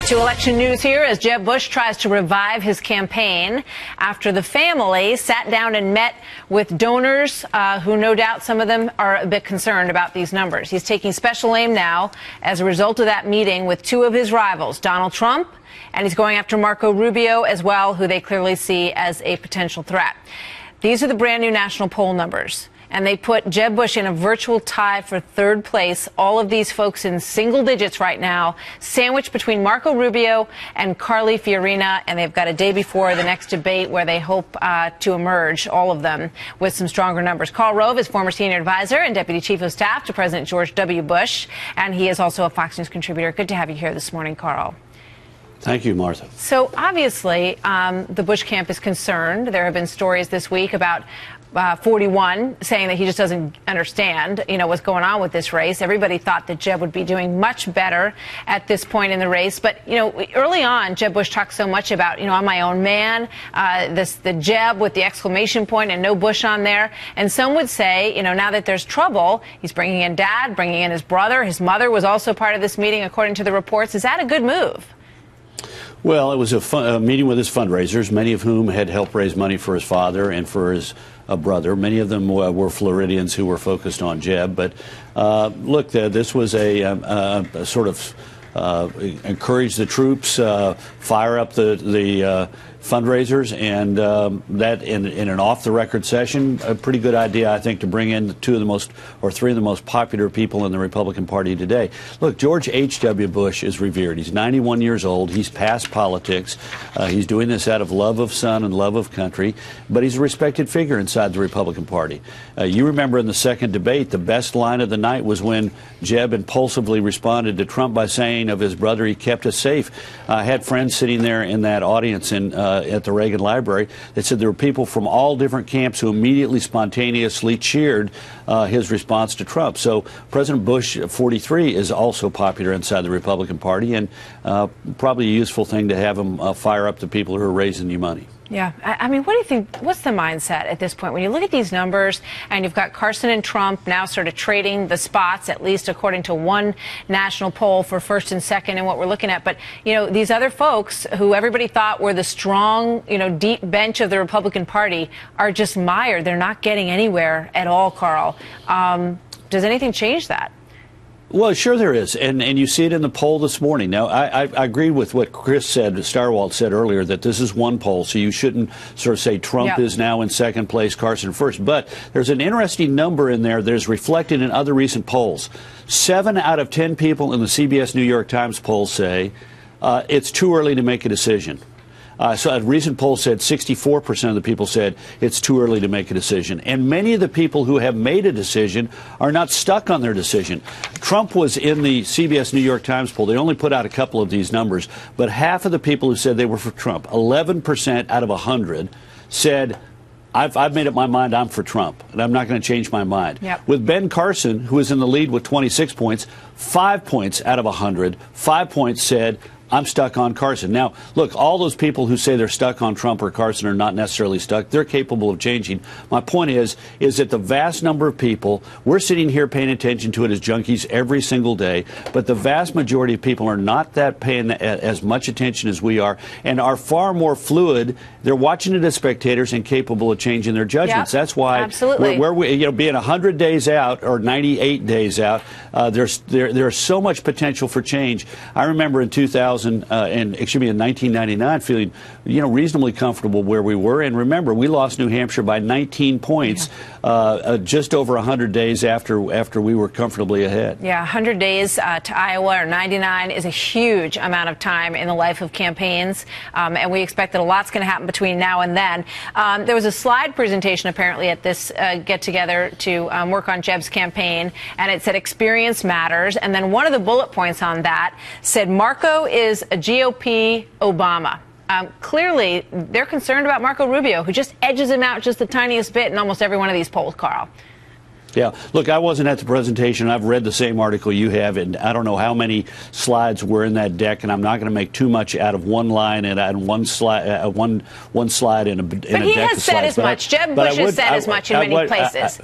To election news here as Jeb Bush tries to revive his campaign after the family sat down and met with donors who no doubt some of them are a bit concerned about these numbers. He's taking special aim now as a result of that meeting with two of his rivals, Donald Trump, and he's going after Marco Rubio as well, who they clearly see as a potential threat. These are the brand new national poll numbers. And they put Jeb Bush in a virtual tie for third place. All of these folks in single digits right now, sandwiched between Marco Rubio and Karl Fiorina. And they've got a day before the next debate where they hope to emerge, all of them, with some stronger numbers. Karl Rove is former senior advisor and deputy chief of staff to President George W. Bush. And he is also a Fox News contributor. Good to have you here this morning, Karl. Thank you, Martha. So obviously, the Bush camp is concerned. There have been stories this week about 41 saying that he just doesn't understand, what's going on with this race. Everybody thought that Jeb would be doing much better at this point in the race. But, early on, Jeb Bush talked so much about, I'm my own man, the Jeb with the exclamation point and no Bush on there. And some would say, now that there's trouble, he's bringing in dad, bringing in his brother. His mother was also part of this meeting, according to the reports. Is that a good move? Well, it was a meeting with his fundraisers, many of whom had helped raise money for his father and for his brother. Many of them were Floridians who were focused on Jeb. But look, this was a sort of encourage the troops, fire up the fundraisers, and that in an off-the-record session, a pretty good idea, I think, to bring in three of the most popular people in the Republican Party today. Look, George H.W. Bush is revered. He's 91 years old. He's past politics. He's doing this out of love of son and love of country, but he's a respected figure inside the Republican Party. You remember in the second debate, the best line of the night was when Jeb impulsively responded to Trump by saying of his brother, he kept us safe. I had friends sitting there in that audience at the Reagan Library that said there were people from all different camps who immediately spontaneously cheered his response to Trump. So President Bush, 43, is also popular inside the Republican Party, and probably a useful thing to have him fire up the people who are raising you money. Yeah. I mean, what do you think? What's the mindset at this point? When you look at these numbers and you've got Carson and Trump now sort of trading the spots, at least according to one national poll, for first and second and what we're looking at. But, these other folks who everybody thought were the strong, deep bench of the Republican Party are just mired. They're not getting anywhere at all, Karl. Does anything change that? Well, sure there is, and you see it in the poll this morning. Now, I agree with what Chris said, Starwalt said earlier, that this is one poll, so you shouldn't sort of say Trump is now in second place, Carson first. But there's an interesting number in there that is reflected in other recent polls. 7 out of 10 people in the CBS New York Times poll say it's too early to make a decision. So a recent poll said 64% of the people said it's too early to make a decision. And many of the people who have made a decision are not stuck on their decision. Trump was in the CBS New York Times poll. They only put out a couple of these numbers. But half of the people who said they were for Trump, 11% out of 100, said, I've made up my mind, I'm for Trump, and I'm not going to change my mind. Yep. With Ben Carson, who is in the lead with 26 points, 5 points out of 100, 5 points said, I'm stuck on Carson. Now, look, all those people who say they're stuck on Trump or Carson are not necessarily stuck. They're capable of changing. My point is that the vast number of people, we're sitting here paying attention to it as junkies every single day, but the vast majority of people are not paying as much attention as we are and are far more fluid. They're watching it as spectators and capable of changing their judgments. Yep, that's why absolutely. where we, being 100 days out or 98 days out, there's so much potential for change. I remember in 1999 feeling, reasonably comfortable where we were. And remember, we lost New Hampshire by 19 points just over 100 days after we were comfortably ahead. Yeah, 100 days to Iowa or 99 is a huge amount of time in the life of campaigns. And we expect that a lot's going to happen between now and then. There was a slide presentation apparently at this get-together to work on Jeb's campaign, and it said experience matters. And then one of the bullet points on that said Marco is a GOP Obama. Clearly, they're concerned about Marco Rubio, who just edges him out just the tiniest bit in almost every one of these polls, Karl. Yeah, look, I wasn't at the presentation. I've read the same article you have, and I don't know how many slides were in that deck, and I'm not going to make too much out of one line and one slide, one slide in a deck of slides. But he has said as much. Jeb Bush has said as much in many places.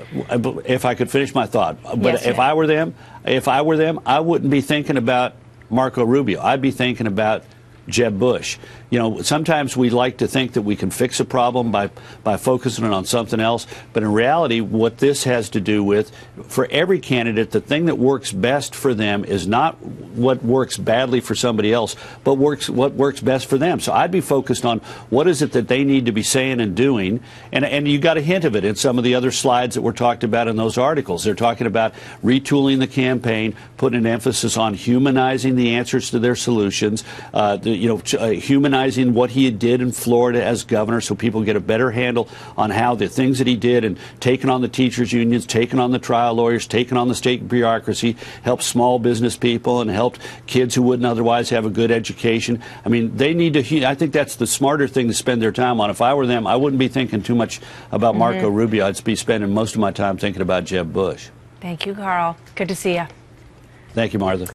If I could finish my thought, but if I were them, I wouldn't be thinking about Marco Rubio. I'd be thinking about Jeb Bush. You know, sometimes we like to think that we can fix a problem by focusing on something else, but in reality, what this has to do with, for every candidate, the thing that works best for them is not what works badly for somebody else, but what works best for them. So I'd be focused on what is it that they need to be saying and doing, and you got a hint of it in some of the other slides that were talked about in those articles. They're talking about retooling the campaign, putting an emphasis on humanizing the answers to their solutions, humanizing what he did in Florida as governor so people get a better handle on how the things that he did, and taking on the teachers unions, taking on the trial lawyers, taking on the state bureaucracy, helped small business people and helped kids who wouldn't otherwise have a good education. I mean, they need to, I think that's the smarter thing to spend their time on. If I were them, I wouldn't be thinking too much about Marco Rubio. I'd be spending most of my time thinking about Jeb Bush. Thank you, Karl. Good to see you. Thank you, Martha.